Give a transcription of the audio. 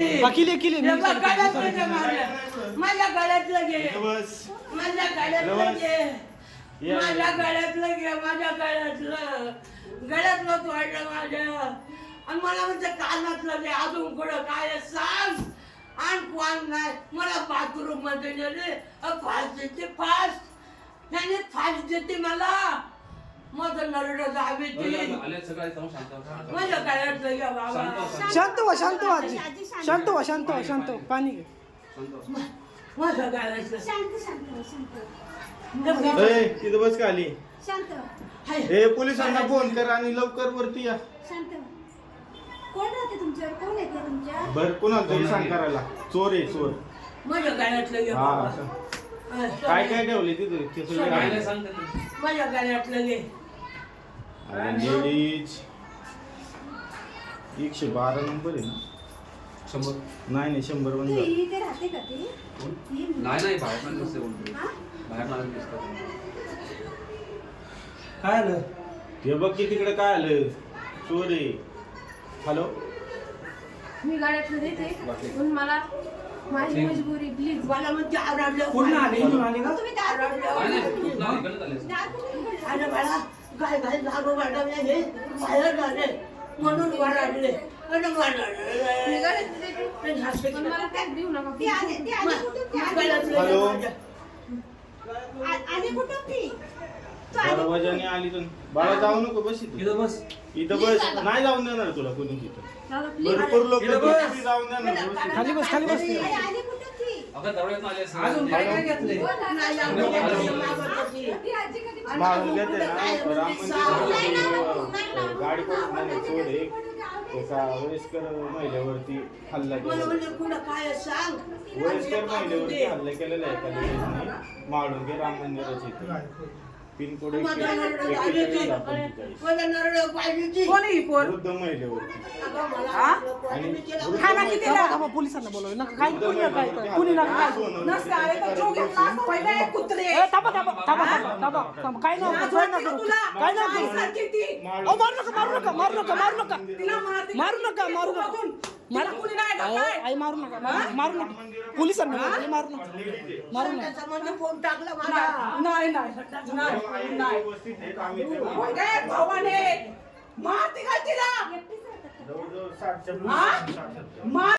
अकिले माझ्या गळ्यातलं घे माझ्या गळ्यातलं घे माझ्या गळ्यातलं घे माझ्या गळ्यातलं तोडलं माझ्या आणि मला म्हणजे कानातलं घे अजून कुठं काय सांग आणि कोण नाही मला बाथरूम मध्ये गेले फास्ट देते फास्ट त्याने फास्ट देते मला माझं नरड दाबी माझ्या गळ्यातलं घ्या बाबा शांत व्हा आजी शांत व्हा पाणी घे माझ्या गळ्यातलं तिथं बस का आली हे पोलिसांना फोन कर आणि लवकर वरती या कोण राहते तुमच्यावर कोण येते तुमच्या बर कोणाला तरी सांग करायला चोर आहे चोर माझ्या गळ्यातलं घे हा बाबा असं. काय काय ठेवले तिथे ते सगळं माझ्या गळ्यातलं घे लेडीज 112 नंबर आहे ना 100 नाही 100 बंद ती इथे राहते का ती नाही बाहेर पण नसते कोणतरी हा? बाहेर नाही दिसतात काय आलं हे बघ की तिकडे काय आलं चोर आहे हॅलो मी गाड्यातलं देते पण मला माझी मजबुरी प्लीज मला म्हणजे आवडलं पूर्ण आले इथून आले का तुम्ही दार नाही नाही इकडे आले दार कुठे उघडलं? अरे बाळा काय जागो वाटवल्या हे बाहेर झाले म्हणून वराडले मी गाड्यातलं देते पण मला टॅग देऊ नका ती आली कुठून ती हॅलो आली कुठून ती तू आली दरवाजाने आली तर बाळा जाऊ नको बस इथं बस इथं बस नाही जाऊन देणार तुला कोणी तिथं दादा, please. भरपूर लोक इथं बस. जाऊन देणार खाली बस आई, आली कुठून ती अगं दरवाजात आले अजून काय काय घेतलंय ती आजी कधी मारून घेते ना राम मंदिर गाडी नाही पडून चोर एक एका वयस्कर महिलेवरती हल्ला मला केला म्हणजे पुढं काय सांग वयस्कर महिलेवरती हल्ला केलेला आहे एका लेडीजने माळुंगे राम मंदिराच्या इथे पिनकोड माझा नरड पाहिजे माझा नरड पाहिजे कोणी पोर वृद्ध महिलेवरती आणि खाना किती थांबा पोलिसांना बोलव नका काय कुणी नका काय कुणी नका काय नसतं अरे तो जो घेतला पहिले कुत्रे थांबा काय नाव काय नाव करू काय नाव करू अहो मारू नका आई मारू नका पोलिसांना बोलव, मारू नका त्याचा म्हणजे फोन टाकला मला नाही व्यवस्थित हे काम येते. भावाने मारते का तिला जवळजवळ 60 च्या मार